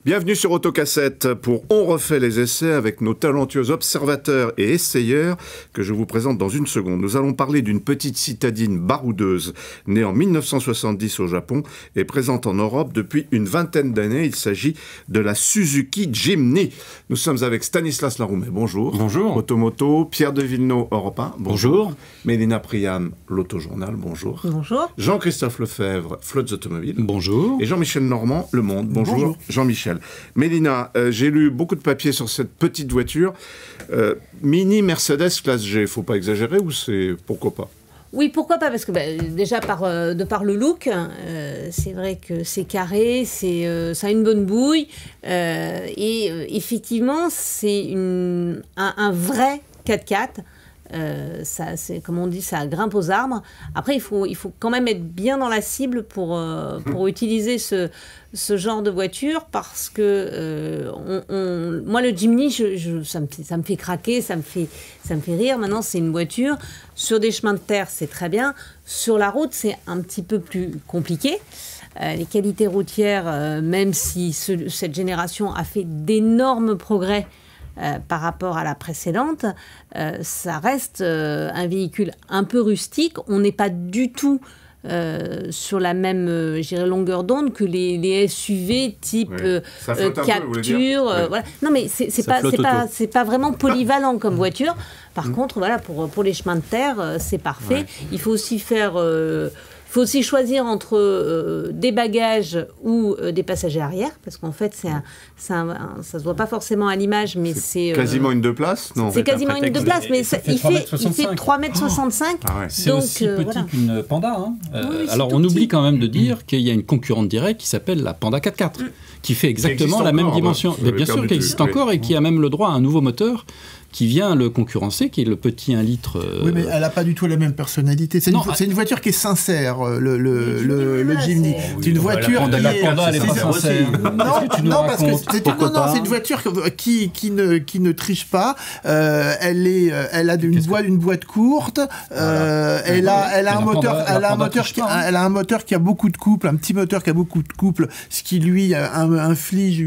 Bienvenue sur Autocassette pour On refait les essais avec nos talentueux observateurs et essayeurs que je vous présente dans une seconde. Nous allons parler d'une petite citadine baroudeuse née en 1970 au Japon et présente en Europe depuis une vingtaine d'années. Il s'agit de la Suzuki Jimny. Nous sommes avec Stanislas Laroumet, bonjour. Bonjour. Automoto, Pierre de Villeneuve, Europe 1, bonjour. Bonjour. Mélina Priam, l'Autojournal, bonjour. Bonjour. Jean-Christophe Lefebvre, Flottes Automobiles. Bonjour. Et Jean-Michel Normand, Le Monde. Bonjour. Jean-Michel. Mélina, j'ai lu beaucoup de papiers sur cette petite voiture. Mini Mercedes classe G, faut pas exagérer ou c'est pourquoi pas? Oui, pourquoi pas? Parce que déjà, de par le look, c'est vrai que c'est carré, ça a une bonne bouille. Effectivement, c'est un vrai 4x4. Ça, c'est, comme on dit, ça grimpe aux arbres. Après, il faut quand même être bien dans la cible pour utiliser ce genre de voiture, parce que moi, le Jimny, ça me fait craquer, ça me fait rire. Maintenant, c'est une voiture. Sur des chemins de terre, c'est très bien. Sur la route, c'est un petit peu plus compliqué. Les qualités routières, même si cette génération a fait d'énormes progrès par rapport à la précédente, ça reste un véhicule un peu rustique. On n'est pas du tout sur la même longueur d'onde que les SUV type Capture. Voilà. Non, mais c'est pas vraiment polyvalent comme voiture. Par contre, voilà, pour les chemins de terre, c'est parfait. Ouais. Il faut aussi choisir entre des bagages ou des passagers arrière, parce qu'en fait, ça se voit pas forcément à l'image, mais c'est... quasiment une 2 places, non? C'est quasiment une 2 places, mais il fait 3,65 m. Ah ouais. C'est aussi petit qu'une Panda. Hein. Oui, alors, on oublie quand même de dire qu'il y a une concurrente directe qui s'appelle la Panda 4x4, qui fait exactement la même dimension. Mais bien sûr qu'elle existe encore et qui a même le droit à un nouveau moteur qui vient le concurrencer, qui est le petit 1 litre... Oui, mais elle n'a pas du tout la même personnalité. C'est une voiture qui est sincère, le Jimny. C'est une voiture qui est... La Panda, elle n'est pas sincère. Non, parce que c'est une voiture qui ne triche pas. Elle a une boîte courte. Elle a un moteur qui a beaucoup de couple, un petit moteur qui a beaucoup de couple, ce qui lui inflige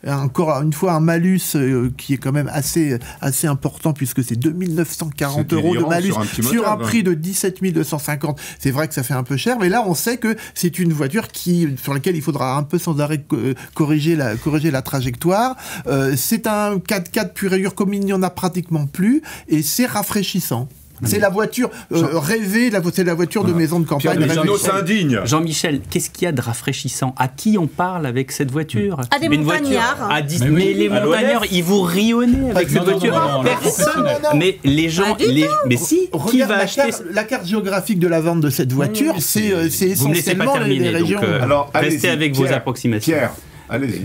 encore une fois un malus qui est quand même assez important, puisque c'est 2 940 € de malus sur un prix de 17 250. C'est vrai que ça fait un peu cher, mais là on sait que c'est une voiture sur laquelle il faudra un peu sans arrêt corriger la trajectoire. C'est un 4x4 pur et dur comme il n'y en a pratiquement plus, et c'est rafraîchissant. C'est la voiture rêvée, c'est la voiture de maison de campagne. Jean-Michel, qu'est-ce qu'il y a de rafraîchissant? À qui on parle avec cette voiture? À des montagnards. Mais les montagnards, ils vous rionnez avec cette voiture. Personne. Mais les gens... Mais si, qui va acheter... La carte géographique de la vente de cette voiture, c'est essentiellement les régions... Alors, restez avec vos approximations. Pierre.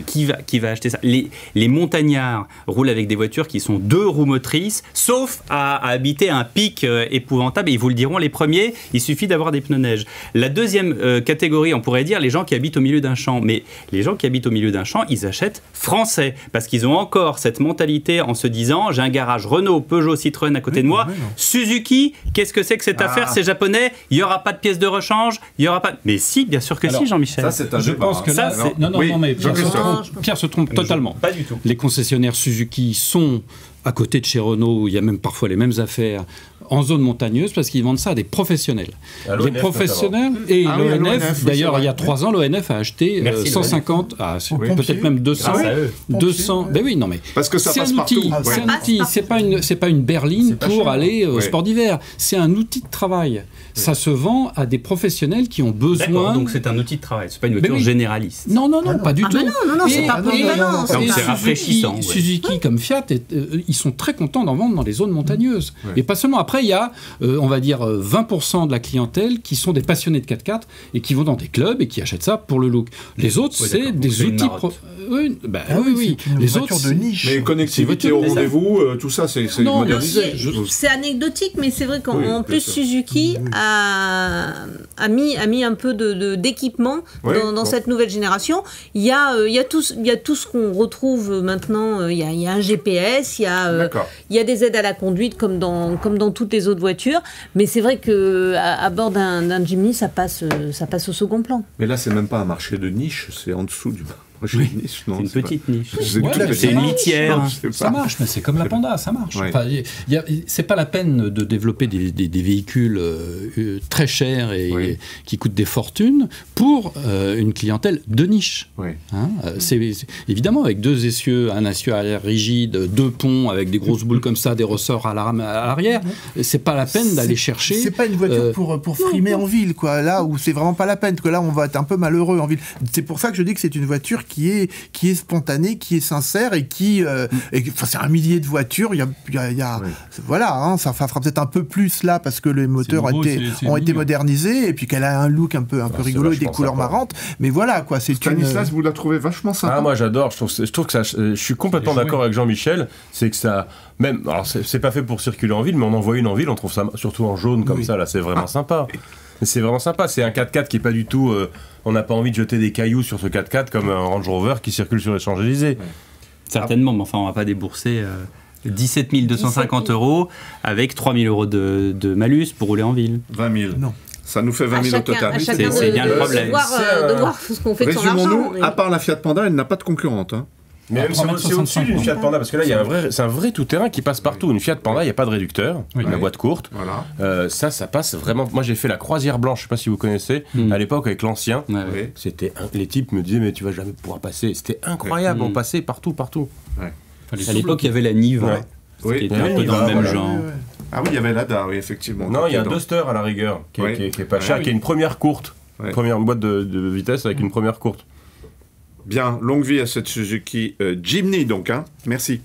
Qui va acheter ça? Les montagnards roulent avec des voitures qui sont 2 roues motrices, sauf à habiter un pic épouvantable, et ils vous le diront les premiers, il suffit d'avoir des pneus neige. La deuxième catégorie, on pourrait dire les gens qui habitent au milieu d'un champ, mais les gens qui habitent au milieu d'un champ, ils achètent français, parce qu'ils ont encore cette mentalité en se disant, j'ai un garage Renault, Peugeot, Citroën à côté de moi, Suzuki, qu'est-ce que c'est que cette affaire? C'est japonais, il n'y aura pas de pièces de rechange, il n'y aura pas... Mais si, bien sûr que si, Jean-Michel. Ça, c'est un Je pense que là, non, mais Pierre se trompe totalement. Pas du tout. Les concessionnaires Suzuki sont à côté de chez Renault, où il y a même parfois les mêmes affaires, en zone montagneuse, parce qu'ils vendent ça à des professionnels. Les professionnels et l'ONF, d'ailleurs, il y a 3 ans, l'ONF a acheté 150, peut-être même 200. 200. Ben oui, non, mais parce que ça passe partout. C'est un outil, c'est pas une berline pour aller au sport d'hiver. C'est un outil de travail. Ça se vend à des professionnels qui ont besoin. Donc c'est un outil de travail, c'est pas une voiture généraliste. Non, pas du tout. Non, c'est pas polyvalent. C'est rafraîchissant. Suzuki comme Fiat, ils sont très contents d'en vendre dans les zones montagneuses. Et pas seulement. Après, il y a, on va dire, 20% de la clientèle qui sont des passionnés de 4x4 et qui vont dans des clubs et qui achètent ça pour le look. Les autres, c'est des outils... Oui. Les autres de niche. Mais connectivité au rendez-vous, tout ça, c'est modernisé. C'est anecdotique, mais c'est vrai qu'en plus, Suzuki a mis un peu d'équipement dans cette nouvelle génération. Il y a tout ce qu'on retrouve maintenant. Il y a un GPS, il y a des aides à la conduite comme dans toutes les autres voitures. Mais c'est vrai qu'à bord d'un Jimny, ça passe au second plan. Mais là, c'est même pas un marché de niche, c'est en dessous du C'est une niche, non? C'est une petite niche. C'est une litière. Ça marche, mais c'est comme la Panda, ça marche. Ouais. Enfin, c'est pas la peine de développer des véhicules très chers et qui coûtent des fortunes pour une clientèle de niche. Ouais. Hein, évidemment, avec 2 essieux, un essieu arrière rigide, 2 ponts avec des grosses boules comme ça, des ressorts à l'arrière, c'est pas la peine d'aller chercher. C'est pas une voiture pour frimer en ville, quoi. Là où c'est vraiment pas la peine, que là on va être un peu malheureux en ville. C'est pour ça que je dis que c'est une voiture qui est spontanée, qui est sincère et qui, c'est 1 millier de voitures. Il y a voilà, hein, ça fera peut-être un peu plus là parce que les moteurs ont été modernisés et puis qu'elle a un look un peu rigolo et des couleurs marrantes. Mais voilà, quoi. Stanislas, vous la trouvez vachement sympa. Ah, moi j'adore. Je trouve que ça. Je suis complètement d'accord avec Jean-Michel. C'est que ça. Même, alors c'est pas fait pour circuler en ville, mais on en voit une en ville, on trouve ça surtout en jaune comme ça. Là, c'est vraiment sympa. C'est vraiment sympa. C'est un 4x4 qui est pas du tout. On n'a pas envie de jeter des cailloux sur ce 4x4 comme un Range Rover qui circule sur les Champs-Élysées. Certainement, mais enfin, on va pas débourser 17 250 € avec 3 000 € de malus pour rouler en ville. 20 000. Non. Ça nous fait 20 000 au total. C'est bien le problème. De voir ce qu'on fait de son argent. Résumons-nous, à part la Fiat Panda, elle n'a pas de concurrente. Hein. Mais même c'est au-dessus d'une Fiat Panda, parce que là, c'est un vrai tout-terrain qui passe partout. Une Fiat Panda, il n'y a pas de réducteur, la boîte courte. Voilà. Ça passe vraiment. Moi, j'ai fait la croisière blanche, je ne sais pas si vous connaissez, à l'époque avec l'ancien. C'était les types me disaient, mais tu vas jamais pouvoir passer. C'était incroyable, on passait partout. Ouais. À l'époque, il y avait la Nive, qui était un peu dans le même genre. Ah oui, il y avait l'ADA, oui, effectivement. Non, il y a un Duster à la rigueur, qui est pas cher, qui a une première courte. Première boîte de vitesse avec une première courte. Bien, longue vie à cette Suzuki Jimny, donc. Hein. Merci.